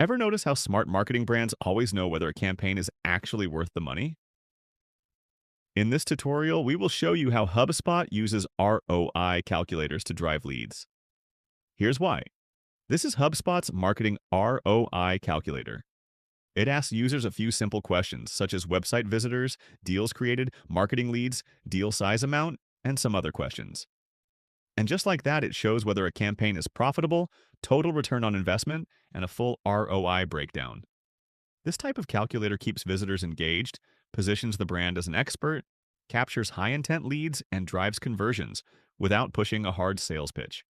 Ever notice how smart marketing brands always know whether a campaign is actually worth the money? In this tutorial, we will show you how HubSpot uses ROI calculators to drive leads. Here's why. This is HubSpot's marketing ROI calculator. It asks users a few simple questions, such as website visitors, deals created, marketing leads, deal size amount, and some other questions. And just like that, it shows whether a campaign is profitable, total return on investment, and a full ROI breakdown. This type of calculator keeps visitors engaged, positions the brand as an expert, captures high-intent leads, and drives conversions without pushing a hard sales pitch.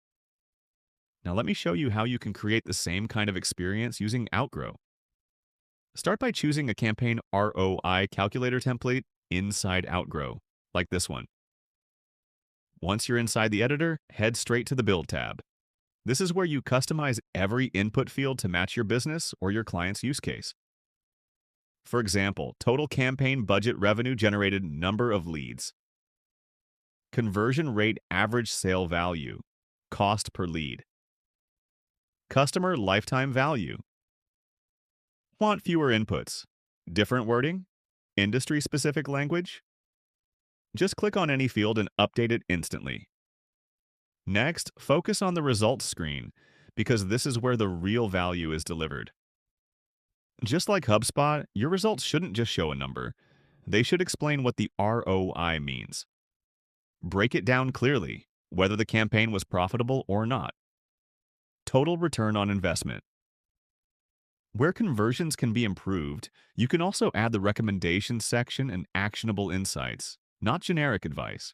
Now let me show you how you can create the same kind of experience using Outgrow. Start by choosing a campaign ROI calculator template inside Outgrow, like this one. Once you're inside the editor, head straight to the Build tab. This is where you customize every input field to match your business or your client's use case. For example, total campaign budget revenue generated number of leads. Conversion rate average sale value, cost per lead. Customer lifetime value. Want fewer inputs? Different wording? Industry-specific language? Just click on any field and update it instantly. Next, focus on the results screen, because this is where the real value is delivered. Just like HubSpot, your results shouldn't just show a number. They should explain what the ROI means. Break it down clearly, whether the campaign was profitable or not. Total return on investment. Where conversions can be improved, you can also add the recommendations section and actionable insights, not generic advice.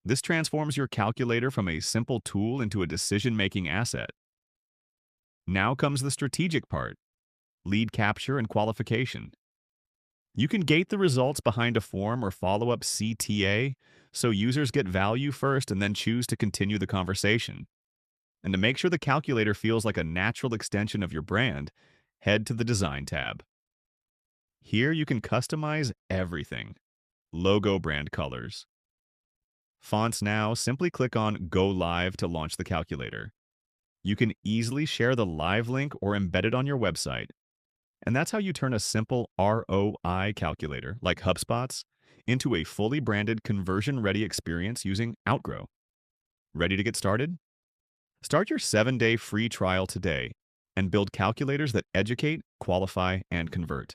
This transforms your calculator from a simple tool into a decision-making asset. Now comes the strategic part, lead capture and qualification. You can gate the results behind a form or follow-up CTA so users get value first and then choose to continue the conversation. And to make sure the calculator feels like a natural extension of your brand, head to the Design tab. Here you can customize everything. Logo brand colors. Fonts now, simply click on Go Live to launch the calculator. You can easily share the live link or embed it on your website. And that's how you turn a simple ROI calculator, like HubSpot's, into a fully branded conversion-ready experience using Outgrow. Ready to get started? Start your 7-day free trial today and build calculators that educate, qualify, and convert.